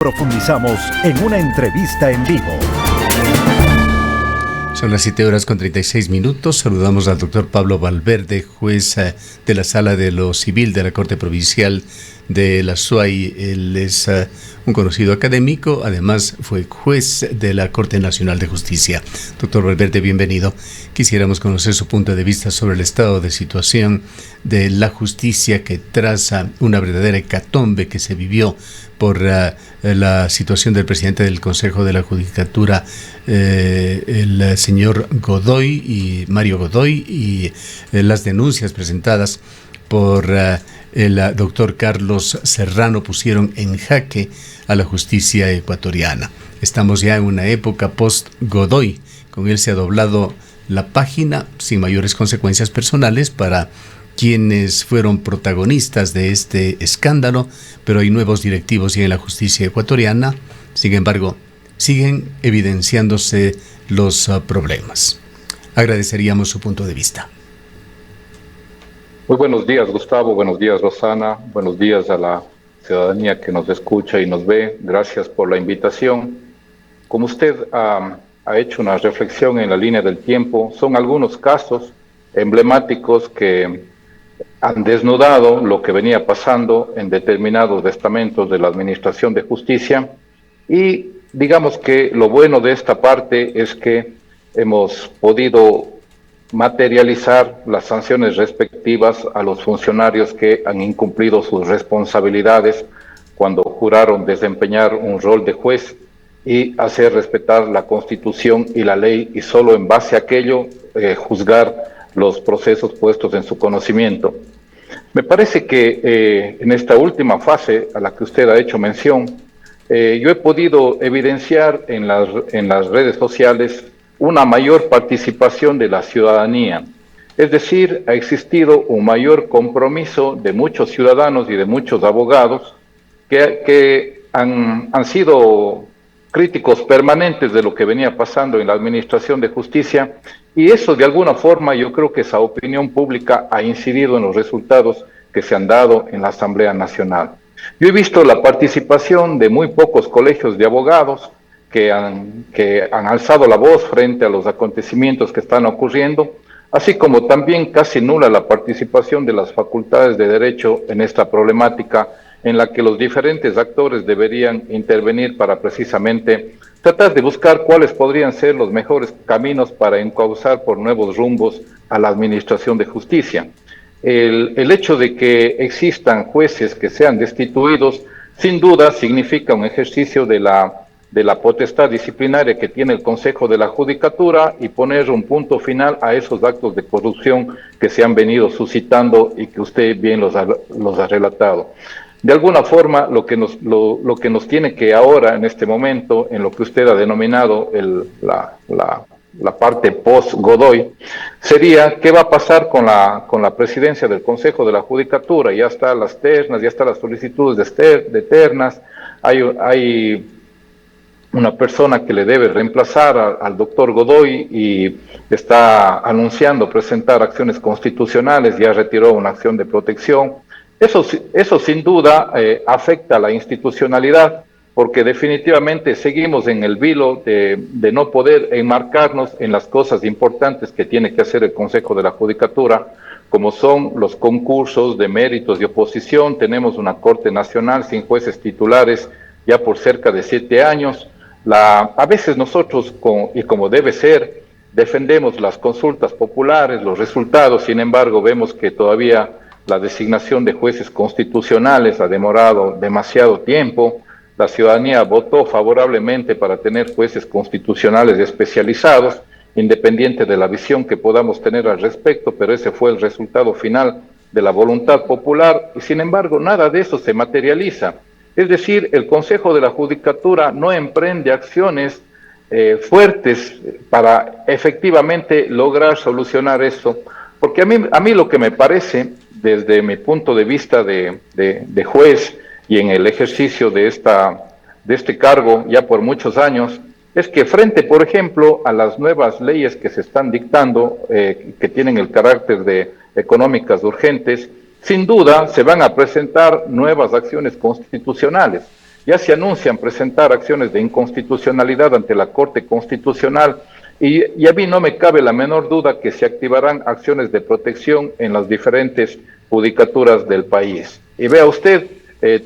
Profundizamos en una entrevista en vivo. Son las 7:36. Saludamos al doctor Pablo Valverde, juez de la Sala de lo Civil de la Corte Provincial de la SUAY. Él es un conocido académico, además fue juez de la Corte Nacional de Justicia. Doctor Valverde, bienvenido. Quisiéramos conocer su punto de vista sobre el estado de situación de la justicia que traza una verdadera hecatombe que se vivió por la situación del presidente del Consejo de la Judicatura, el señor Godoy y Mario Godoy, y las denuncias presentadas por el doctor Carlos Serrano pusieron en jaque a la justicia ecuatoriana. Estamos ya en una época post-Godoy. Con él se ha doblado la página sin mayores consecuencias personales para quienes fueron protagonistas de este escándalo, pero hay nuevos directivos y en la justicia ecuatoriana, sin embargo, siguen evidenciándose los problemas. Agradeceríamos su punto de vista. Muy buenos días, Gustavo. Buenos días, Rosana. Buenos días a la ciudadanía que nos escucha y nos ve. Gracias por la invitación. Como usted ha hecho una reflexión en la línea del tiempo, son algunos casos emblemáticos que han desnudado lo que venía pasando en determinados estamentos de la Administración de Justicia, y digamos que lo bueno de esta parte es que hemos podido materializar las sanciones respectivas a los funcionarios que han incumplido sus responsabilidades cuando juraron desempeñar un rol de juez y hacer respetar la Constitución y la ley, y solo en base a aquello juzgar los procesos puestos en su conocimiento. Me parece que en esta última fase a la que usted ha hecho mención, yo he podido evidenciar en las redes sociales una mayor participación de la ciudadanía. Es decir, ha existido un mayor compromiso de muchos ciudadanos y de muchos abogados que han sido críticos permanentes de lo que venía pasando en la Administración de Justicia, y eso de alguna forma yo creo que esa opinión pública ha incidido en los resultados que se han dado en la Asamblea Nacional. Yo he visto la participación de muy pocos colegios de abogados que han alzado la voz frente a los acontecimientos que están ocurriendo, así como también casi nula la participación de las facultades de Derecho en esta problemática, en la que los diferentes actores deberían intervenir para precisamente tratar de buscar cuáles podrían ser los mejores caminos para encauzar por nuevos rumbos a la Administración de Justicia. El hecho de que existan jueces que sean destituidos, sin duda significa un ejercicio de la potestad disciplinaria que tiene el Consejo de la Judicatura, y poner un punto final a esos actos de corrupción que se han venido suscitando y que usted bien los ha relatado. De alguna forma, lo que nos tiene que ahora, en este momento, en lo que usted ha denominado la parte post-Godoy, sería qué va a pasar con la presidencia del Consejo de la Judicatura. Ya están las ternas, ya están las solicitudes de ternas, hay una persona que le debe reemplazar al doctor Godoy y está anunciando presentar acciones constitucionales, ya retiró una acción de protección. Eso sin duda afecta a la institucionalidad, porque definitivamente seguimos en el vilo de no poder enmarcarnos en las cosas importantes que tiene que hacer el Consejo de la Judicatura, como son los concursos de méritos de oposición. Tenemos una Corte Nacional sin jueces titulares ya por cerca de 7 años. A veces nosotros, y como debe ser, defendemos las consultas populares, los resultados. Sin embargo, vemos que todavía la designación de jueces constitucionales ha demorado demasiado tiempo. La ciudadanía votó favorablemente para tener jueces constitucionales especializados, independiente de la visión que podamos tener al respecto, pero ese fue el resultado final de la voluntad popular, y sin embargo nada de eso se materializa. Es decir, el Consejo de la Judicatura no emprende acciones fuertes para efectivamente lograr solucionar eso, porque a mí lo que me parece, desde mi punto de vista de juez y en el ejercicio de este cargo ya por muchos años, es que frente, por ejemplo, a las nuevas leyes que se están dictando, que tienen el carácter de económicas urgentes, sin duda se van a presentar nuevas acciones constitucionales. ya se anuncian presentar acciones de inconstitucionalidad ante la Corte Constitucional y a mí no me cabe la menor duda que se activarán acciones de protección en las diferentes judicaturas del país. Y vea usted,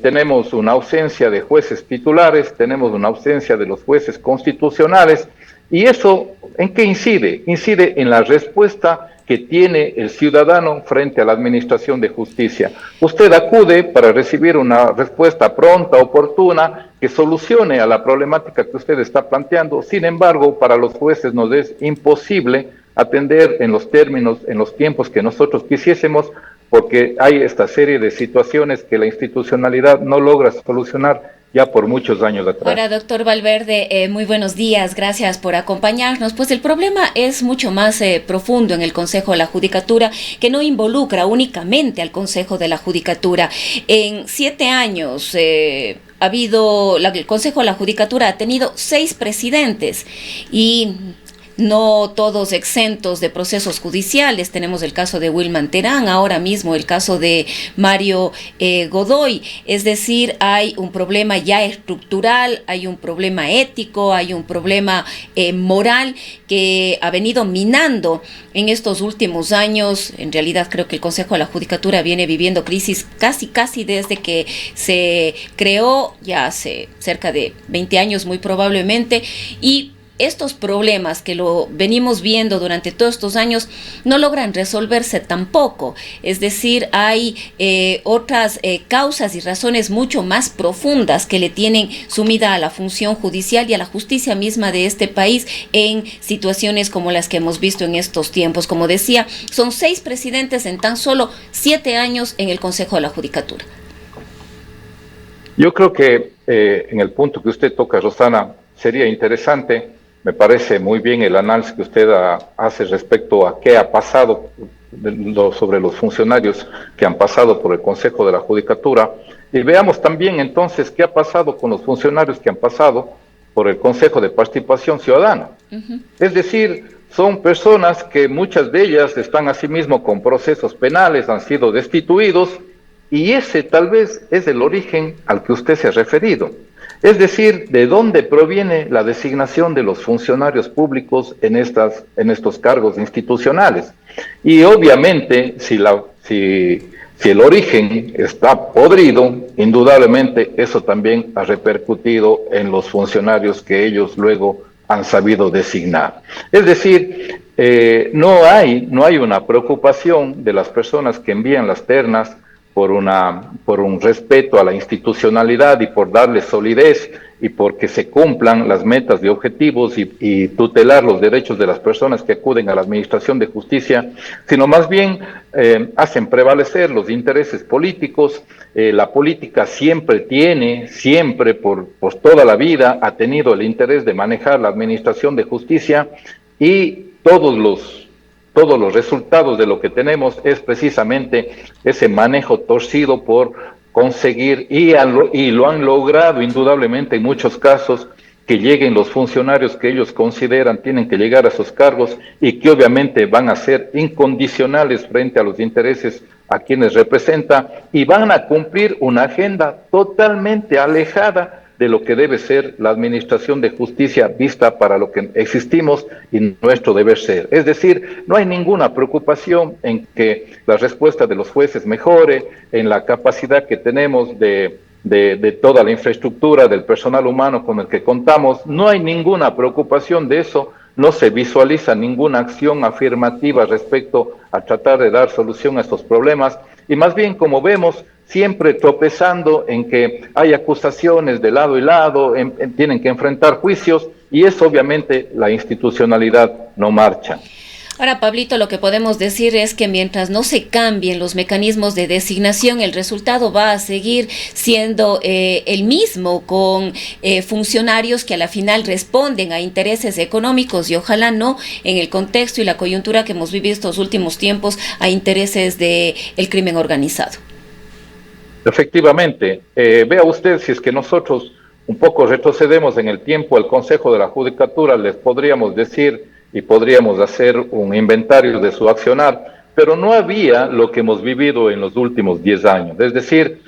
tenemos una ausencia de jueces titulares, tenemos una ausencia de los jueces constitucionales, y eso, ¿en qué incide? Incide en la respuesta que tiene el ciudadano frente a la administración de justicia. Usted acude para recibir una respuesta pronta, oportuna, que solucione a la problemática que usted está planteando. Sin embargo, para los jueces nos es imposible atender en los términos, en los tiempos que nosotros quisiésemos, porque hay esta serie de situaciones que la institucionalidad no logra solucionar ya por muchos años atrás. Ahora, doctor Valverde, muy buenos días, gracias por acompañarnos. Pues el problema es mucho más profundo en el Consejo de la Judicatura, que no involucra únicamente al Consejo de la Judicatura. En 7 años el Consejo de la Judicatura ha tenido 6 presidentes y no todos exentos de procesos judiciales. Tenemos el caso de Wilman Terán, ahora mismo el caso de Mario Godoy. Es decir, hay un problema ya estructural, hay un problema ético, hay un problema moral que ha venido minando en estos últimos años. En realidad creo que el Consejo de la Judicatura viene viviendo crisis casi desde que se creó, ya hace cerca de 20 años muy probablemente, y estos problemas que lo venimos viendo durante todos estos años no logran resolverse tampoco. Es decir, hay otras causas y razones mucho más profundas que le tienen sumida a la función judicial y a la justicia misma de este país en situaciones como las que hemos visto en estos tiempos. Como decía, son 6 presidentes en tan solo 7 años en el Consejo de la Judicatura. Yo creo que en el punto que usted toca, Rosana, sería interesante. Me parece muy bien el análisis que usted hace respecto a qué ha pasado sobre los funcionarios que han pasado por el Consejo de la Judicatura. Y veamos también entonces qué ha pasado con los funcionarios que han pasado por el Consejo de Participación Ciudadana. Es decir, son personas que muchas de ellas están asimismo con procesos penales, han sido destituidos, y ese tal vez es el origen al que usted se ha referido. Es decir, ¿de dónde proviene la designación de los funcionarios públicos en estos cargos institucionales? Y obviamente, si el origen está podrido, indudablemente eso también ha repercutido en los funcionarios que ellos luego han sabido designar. Es decir, no hay una preocupación de las personas que envían las ternas por un respeto a la institucionalidad y por darle solidez y porque se cumplan las metas y objetivos y tutelar los derechos de las personas que acuden a la administración de justicia, sino más bien hacen prevalecer los intereses políticos. La política siempre por toda la vida ha tenido el interés de manejar la administración de justicia, y todos los resultados de lo que tenemos es precisamente ese manejo torcido por conseguir, y lo han logrado indudablemente en muchos casos, que lleguen los funcionarios que ellos consideran tienen que llegar a sus cargos y que obviamente van a ser incondicionales frente a los intereses a quienes representa, y van a cumplir una agenda totalmente alejada de lo que debe ser la administración de justicia vista para lo que existimos y nuestro deber ser. Es decir, no hay ninguna preocupación en que la respuesta de los jueces mejore, en la capacidad que tenemos de toda la infraestructura, del personal humano con el que contamos. No hay ninguna preocupación de eso, no se visualiza ninguna acción afirmativa respecto a tratar de dar solución a estos problemas, y más bien, como vemos, siempre tropezando en que hay acusaciones de lado y lado, tienen que enfrentar juicios, y eso obviamente la institucionalidad no marcha. Ahora, Pablito, lo que podemos decir es que mientras no se cambien los mecanismos de designación, el resultado va a seguir siendo el mismo, con funcionarios que a la final responden a intereses económicos y ojalá no, en el contexto y la coyuntura que hemos vivido estos últimos tiempos, a intereses del crimen organizado. Efectivamente, vea usted, si es que nosotros un poco retrocedemos en el tiempo, al Consejo de la Judicatura les podríamos decir y podríamos hacer un inventario de su accionar. pero no había lo que hemos vivido en los últimos 10 años. Es decir,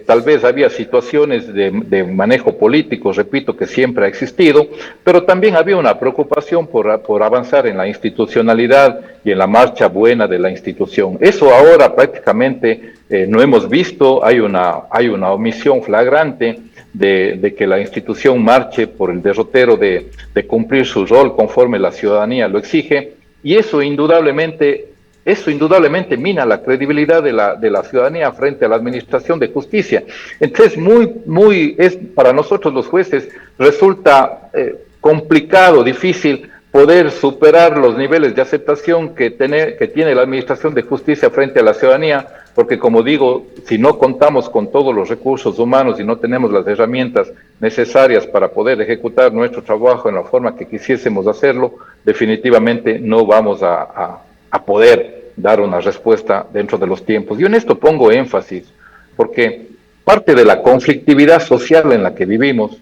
tal vez había situaciones de manejo político, repito, que siempre ha existido, pero también había una preocupación por avanzar en la institucionalidad y en la marcha buena de la institución. Eso ahora prácticamente no hemos visto, hay una omisión flagrante de que la institución marche por el derrotero de cumplir su rol conforme la ciudadanía lo exige, y eso indudablemente mina la credibilidad de la ciudadanía frente a la administración de justicia. Entonces, para nosotros los jueces resulta complicado, difícil poder superar los niveles de aceptación que tiene la administración de justicia frente a la ciudadanía, porque como digo, si no contamos con todos los recursos humanos y no tenemos las herramientas necesarias para poder ejecutar nuestro trabajo en la forma que quisiésemos hacerlo, definitivamente no vamos a poder dar una respuesta dentro de los tiempos. Y en esto pongo énfasis, porque parte de la conflictividad social en la que vivimos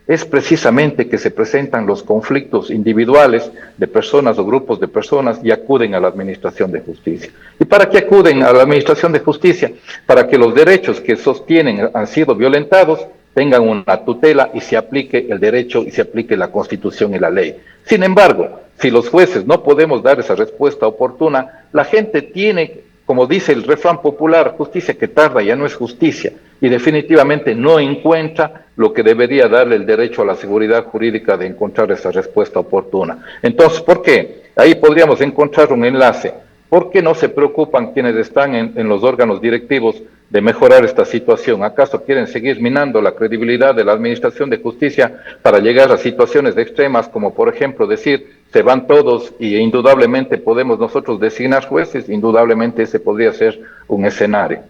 es precisamente que se presentan los conflictos individuales de personas o grupos de personas y acuden a la administración de justicia. ¿Y para qué acuden a la administración de justicia? Para que los derechos que sostienen han sido violentados tengan una tutela y se aplique el derecho y se aplique la Constitución y la ley. Sin embargo, si los jueces no podemos dar esa respuesta oportuna, la gente tiene, como dice el refrán popular, justicia que tarda ya no es justicia, y definitivamente no encuentra lo que debería darle el derecho a la seguridad jurídica de encontrar esa respuesta oportuna. Entonces, ¿por qué? Ahí podríamos encontrar un enlace. ¿Por qué no se preocupan quienes están en los órganos directivos de mejorar esta situación? ¿Acaso quieren seguir minando la credibilidad de la administración de justicia para llegar a situaciones extremas como, por ejemplo, decir se van todos y indudablemente podemos nosotros designar jueces? Indudablemente ese podría ser un escenario.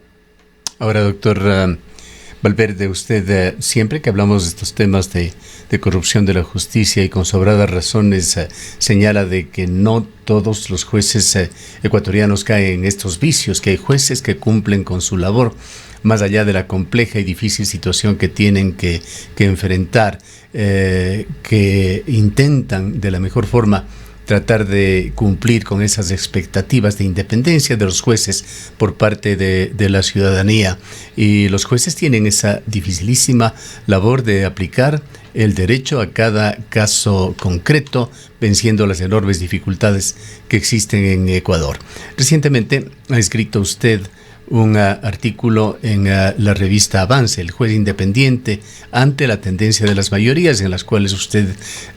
Ahora, doctor Valverde, usted siempre que hablamos de estos temas de corrupción de la justicia y con sobradas razones señala de que no todos los jueces ecuatorianos caen en estos vicios, que hay jueces que cumplen con su labor, más allá de la compleja y difícil situación que tienen que enfrentar, que intentan de la mejor forma tratar de cumplir con esas expectativas de independencia de los jueces por parte de la ciudadanía. Y los jueces tienen esa dificilísima labor de aplicar el derecho a cada caso concreto, venciendo las enormes dificultades que existen en Ecuador. Recientemente ha escrito usted un artículo en la revista Avance, el juez independiente ante la tendencia de las mayorías, en las cuales usted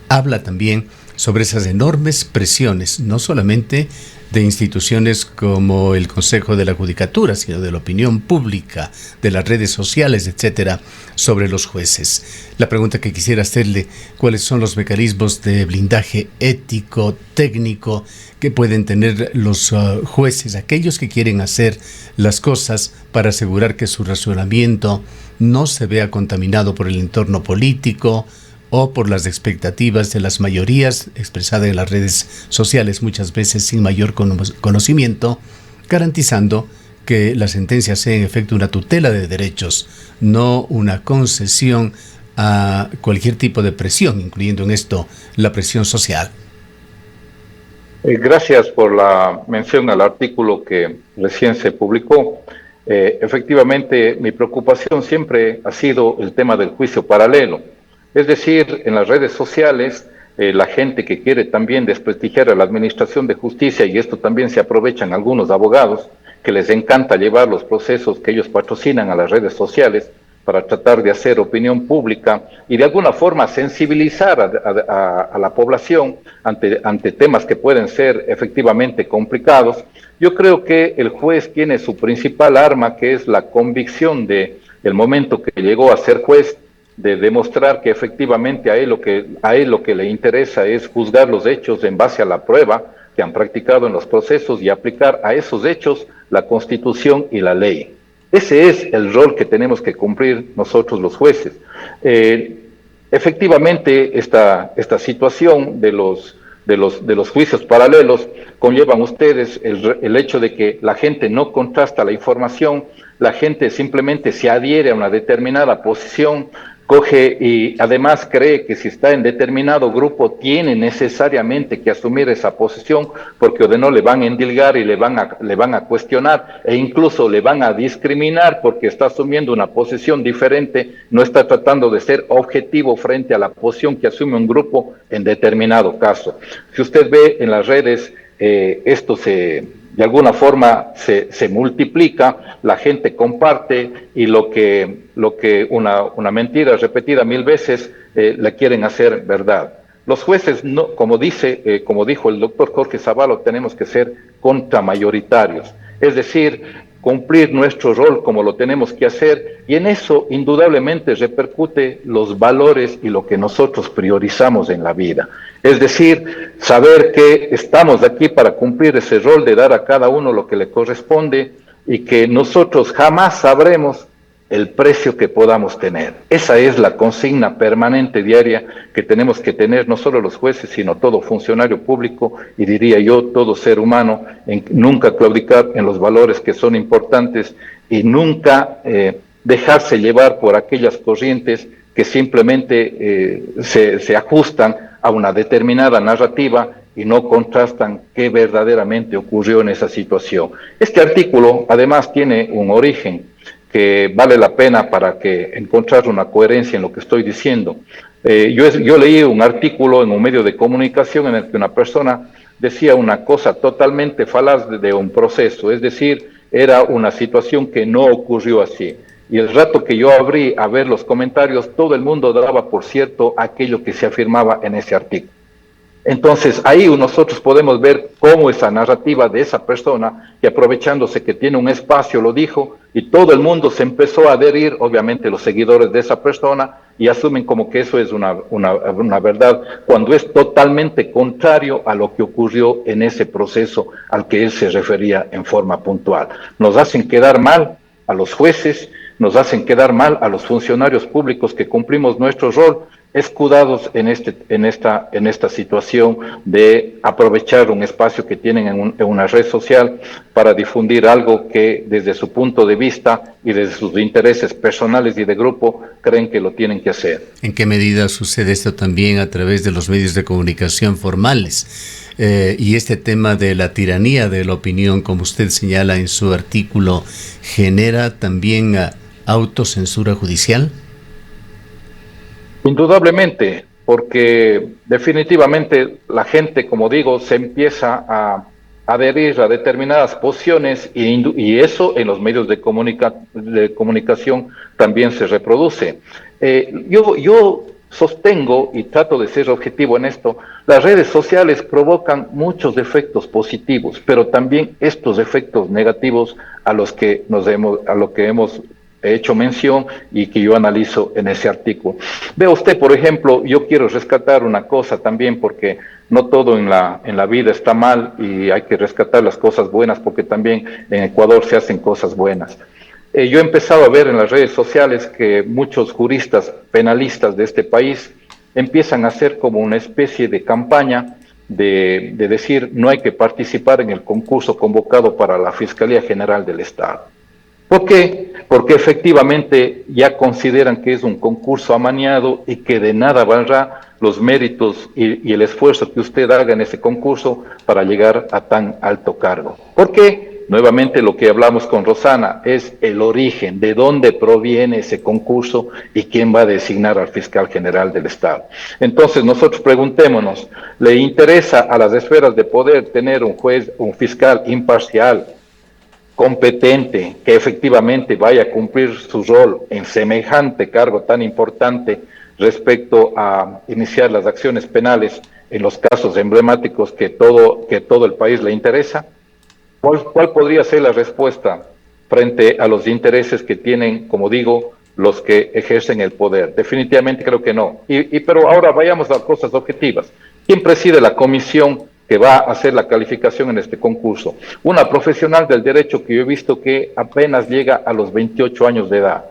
habla también sobre esas enormes presiones, no solamente de instituciones como el Consejo de la Judicatura, sino de la opinión pública, de las redes sociales, etcétera, sobre los jueces. La pregunta que quisiera hacerle, ¿cuáles son los mecanismos de blindaje ético, técnico, que pueden tener los jueces, aquellos que quieren hacer las cosas para asegurar que su razonamiento no se vea contaminado por el entorno político o por las expectativas de las mayorías expresadas en las redes sociales, muchas veces sin mayor conocimiento, garantizando que la sentencia sea en efecto una tutela de derechos, no una concesión a cualquier tipo de presión, incluyendo en esto la presión social? Gracias por la mención al artículo que recién se publicó. Efectivamente, mi preocupación siempre ha sido el tema del juicio paralelo. Es decir, en las redes sociales, la gente que quiere también desprestigiar a la administración de justicia, y esto también se aprovechan algunos abogados, que les encanta llevar los procesos que ellos patrocinan a las redes sociales para tratar de hacer opinión pública y de alguna forma sensibilizar a la población ante temas que pueden ser efectivamente complicados. Yo creo que el juez tiene su principal arma, que es la convicción de el momento que llegó a ser juez, de demostrar que efectivamente a él lo que le interesa es juzgar los hechos en base a la prueba que han practicado en los procesos y aplicar a esos hechos la Constitución y la ley. Ese es el rol que tenemos que cumplir nosotros los jueces. Efectivamente, esta situación de los juicios paralelos conllevan ustedes el hecho de que la gente no contrasta la información, la gente simplemente se adhiere a una determinada posición, coge y además cree que si está en determinado grupo tiene necesariamente que asumir esa posición, porque o de no le van a endilgar y le van a cuestionar e incluso le van a discriminar porque está asumiendo una posición diferente, no está tratando de ser objetivo frente a la posición que asume un grupo en determinado caso. Si usted ve en las redes, esto de alguna forma se multiplica, la gente comparte y lo que una mentira repetida 1000 veces la quieren hacer verdad. Los jueces, no, como dijo el doctor Jorge Zavallo, tenemos que ser contramayoritarios, es decir, cumplir nuestro rol como lo tenemos que hacer, y en eso indudablemente repercute los valores y lo que nosotros priorizamos en la vida. Es decir, saber que estamos aquí para cumplir ese rol de dar a cada uno lo que le corresponde y que nosotros jamás sabremos el precio que podamos tener. Esa es la consigna permanente diaria que tenemos que tener no solo los jueces, sino todo funcionario público y diría yo todo ser humano, en nunca claudicar en los valores que son importantes y nunca dejarse llevar por aquellas corrientes que simplemente se ajustan a una determinada narrativa y no contrastan qué verdaderamente ocurrió en esa situación. Este artículo además tiene un origen que vale la pena para que encontrar una coherencia en lo que estoy diciendo. Yo leí un artículo en un medio de comunicación en el que una persona decía una cosa totalmente falaz de un proceso, es decir, era una situación que no ocurrió así. Y el rato que yo abrí a ver los comentarios, todo el mundo daba por cierto aquello que se afirmaba en ese artículo. Entonces, ahí nosotros podemos ver cómo esa narrativa de esa persona, que aprovechándose que tiene un espacio, lo dijo, y todo el mundo se empezó a adherir, obviamente los seguidores de esa persona, y asumen como que eso es una verdad, cuando es totalmente contrario a lo que ocurrió en ese proceso al que él se refería en forma puntual. Nos hacen quedar mal a los jueces, nos hacen quedar mal a los funcionarios públicos que cumplimos nuestro rol, escudados en esta situación de aprovechar un espacio que tienen en una red social para difundir algo que desde su punto de vista y desde sus intereses personales y de grupo creen que lo tienen que hacer. ¿En qué medida sucede esto también a través de los medios de comunicación formales? Y este tema de la tiranía de la opinión, como usted señala en su artículo, ¿genera también autocensura judicial? Indudablemente, porque definitivamente la gente, como digo, se empieza a adherir a determinadas posiciones y eso en los medios de comunicación también se reproduce. Yo sostengo y trato de ser objetivo en esto, las redes sociales provocan muchos efectos positivos, pero también estos efectos negativos a lo que hemos hecho mención y que yo analizo en ese artículo. Vea usted, por ejemplo, yo quiero rescatar una cosa también, porque no todo en la vida está mal y hay que rescatar las cosas buenas, porque también en Ecuador se hacen cosas buenas. Yo he empezado a ver en las redes sociales que muchos juristas penalistas de este país empiezan a hacer como una especie de campaña de decir no hay que participar en el concurso convocado para la Fiscalía General del Estado. ¿Por qué? Porque efectivamente ya consideran que es un concurso amañado y que de nada valdrá los méritos y el esfuerzo que usted haga en ese concurso para llegar a tan alto cargo. ¿Por qué? Nuevamente lo que hablamos con Rosana es el origen, de dónde proviene ese concurso y quién va a designar al fiscal general del Estado. Entonces nosotros preguntémonos, ¿le interesa a las esferas de poder tener un fiscal imparcial, competente, que efectivamente vaya a cumplir su rol en semejante cargo tan importante respecto a iniciar las acciones penales en los casos emblemáticos que todo el país le interesa? ¿Cuál podría ser la respuesta frente a los intereses que tienen, como digo, los que ejercen el poder? Definitivamente creo que no. Pero ahora vayamos a cosas objetivas. ¿Quién preside la comisión que va a hacer la calificación en este concurso? Una profesional del derecho que yo he visto que apenas llega a los 28 años de edad.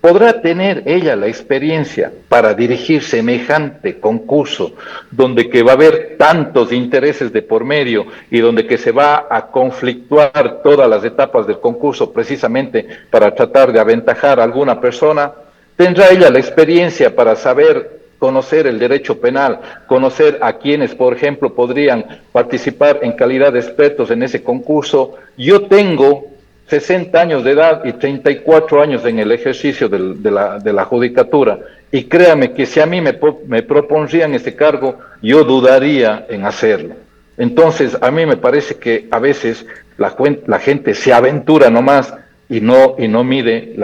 ¿Podrá tener ella la experiencia para dirigir semejante concurso donde que va a haber tantos intereses de por medio y donde que se va a conflictuar todas las etapas del concurso precisamente para tratar de aventajar a alguna persona? ¿Tendrá ella la experiencia para saber conocer el derecho penal, conocer a quienes, por ejemplo, podrían participar en calidad de expertos en ese concurso? Yo tengo 60 años de edad y 34 años en el ejercicio de la judicatura, y créame que si a mí me propondrían ese cargo, yo dudaría en hacerlo. Entonces, a mí me parece que a veces la gente se aventura nomás y no mide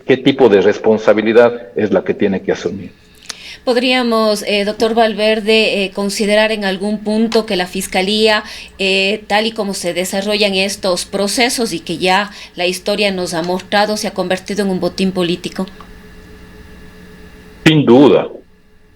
qué tipo de responsabilidad es la que tiene que asumir. ¿Podríamos, doctor Valverde, considerar en algún punto que la Fiscalía, tal y como se desarrollan estos procesos y que ya la historia nos ha mostrado, se ha convertido en un botín político? Sin duda,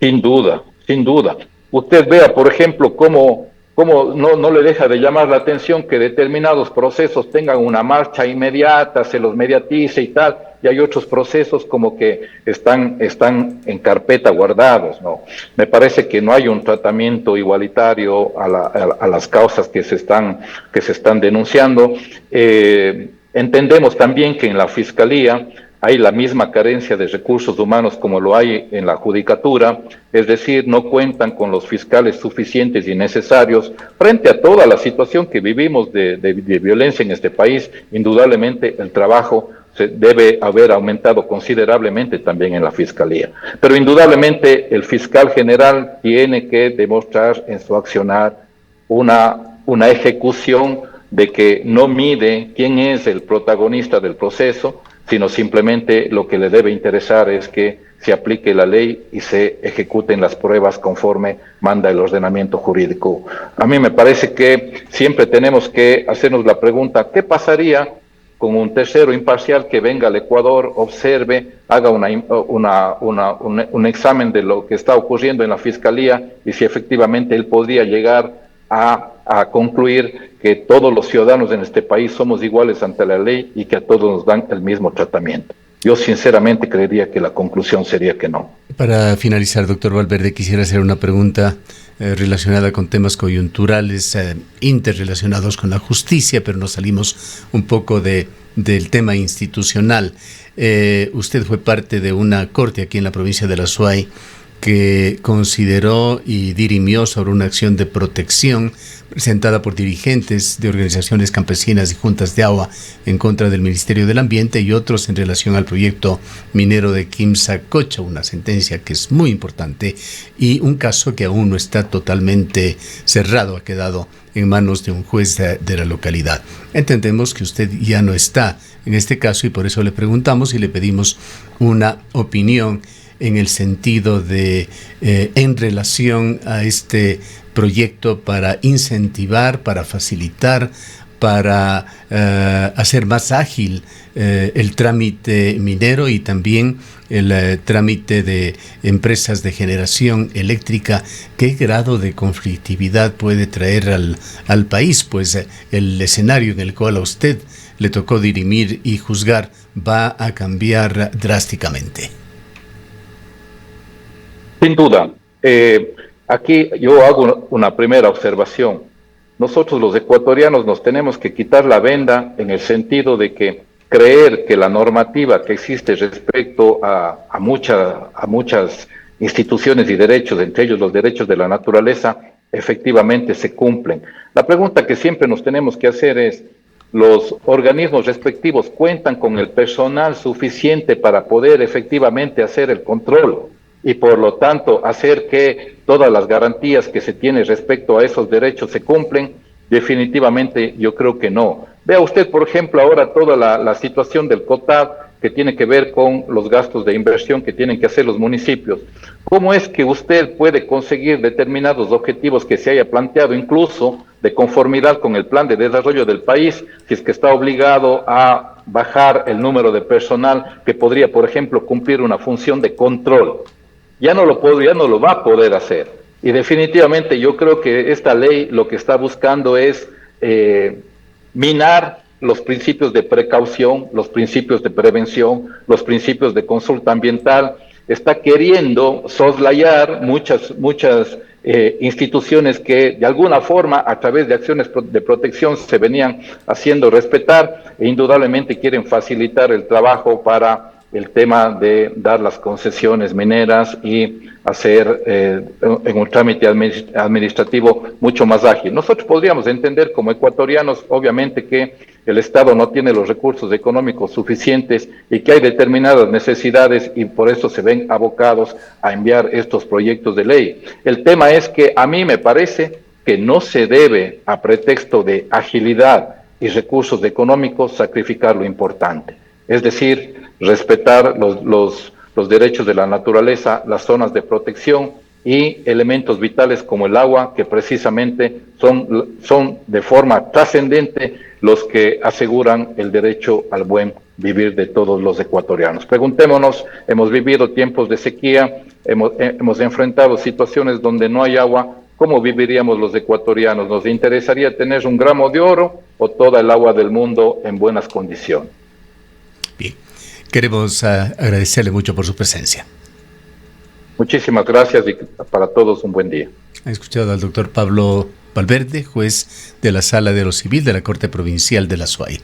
sin duda, sin duda. Usted vea, por ejemplo, cómo no le deja de llamar la atención que determinados procesos tengan una marcha inmediata, se los mediatice y tal, y hay otros procesos como que están en carpeta guardados, ¿no? Me parece que no hay un tratamiento igualitario a las causas que se están denunciando. Entendemos también que en la Fiscalía hay la misma carencia de recursos humanos como lo hay en la judicatura, es decir, no cuentan con los fiscales suficientes y necesarios frente a toda la situación que vivimos de violencia en este país. Indudablemente el trabajo se debe haber aumentado considerablemente también en la Fiscalía, pero indudablemente el fiscal general tiene que demostrar en su accionar una ejecución de que no mide quién es el protagonista del proceso, sino simplemente lo que le debe interesar es que se aplique la ley y se ejecuten las pruebas conforme manda el ordenamiento jurídico. A mí me parece que siempre tenemos que hacernos la pregunta, ¿qué pasaría con un tercero imparcial que venga al Ecuador, observe, haga un examen de lo que está ocurriendo en la Fiscalía, y si efectivamente él podría llegar a concluir que todos los ciudadanos en este país somos iguales ante la ley y que a todos nos dan el mismo tratamiento? Yo sinceramente creería que la conclusión sería que no. Para finalizar, doctor Valverde, quisiera hacer una pregunta relacionada con temas coyunturales, interrelacionados con la justicia, pero nos salimos un poco del tema institucional. Usted fue parte de una corte aquí en la provincia de la Azuay que consideró y dirimió sobre una acción de protección presentada por dirigentes de organizaciones campesinas y juntas de agua en contra del Ministerio del Ambiente y otros en relación al proyecto minero de Quimsacocha, una sentencia que es muy importante y un caso que aún no está totalmente cerrado, ha quedado en manos de un juez de la localidad. Entendemos que usted ya no está en este caso y por eso le preguntamos y le pedimos una opinión en el sentido de, en relación a este proyecto para incentivar, para facilitar, para hacer más ágil el trámite minero y también el trámite de empresas de generación eléctrica. ¿Qué grado de conflictividad puede traer al país? Pues el escenario en el cual a usted le tocó dirimir y juzgar va a cambiar drásticamente. Sin duda. Aquí yo hago una primera observación. Nosotros los ecuatorianos nos tenemos que quitar la venda en el sentido de que creer que la normativa que existe respecto a muchas instituciones y derechos, entre ellos los derechos de la naturaleza, efectivamente se cumplen. La pregunta que siempre nos tenemos que hacer es, ¿los organismos respectivos cuentan con el personal suficiente para poder efectivamente hacer el control y por lo tanto hacer que todas las garantías que se tienen respecto a esos derechos se cumplen? Definitivamente yo creo que no. Vea usted, por ejemplo, ahora toda la situación del COTAD que tiene que ver con los gastos de inversión que tienen que hacer los municipios. ¿Cómo es que usted puede conseguir determinados objetivos que se haya planteado, incluso de conformidad con el plan de desarrollo del país, si es que está obligado a bajar el número de personal que podría, por ejemplo, cumplir una función de control? Ya no lo va a poder hacer. Y definitivamente yo creo que esta ley lo que está buscando es minar los principios de precaución, los principios de prevención, los principios de consulta ambiental. Está queriendo soslayar muchas instituciones que de alguna forma a través de acciones de protección se venían haciendo respetar, e indudablemente quieren facilitar el trabajo para el tema de dar las concesiones mineras y hacer en un trámite administrativo mucho más ágil. Nosotros podríamos entender como ecuatorianos, obviamente, que el Estado no tiene los recursos económicos suficientes y que hay determinadas necesidades y por eso se ven abocados a enviar estos proyectos de ley. El tema es que a mí me parece que no se debe, a pretexto de agilidad y recursos económicos, sacrificar lo importante. Es decir, respetar los derechos de la naturaleza, las zonas de protección y elementos vitales como el agua, que precisamente son de forma trascendente los que aseguran el derecho al buen vivir de todos los ecuatorianos. Preguntémonos, hemos vivido tiempos de sequía, hemos enfrentado situaciones donde no hay agua. ¿Cómo viviríamos los ecuatorianos? ¿Nos interesaría tener un gramo de oro o toda el agua del mundo en buenas condiciones? Bien, queremos agradecerle mucho por su presencia. Muchísimas gracias y para todos un buen día. Ha escuchado al doctor Pablo Valverde, juez de la Sala de lo Civil de la Corte Provincial de la SUAY.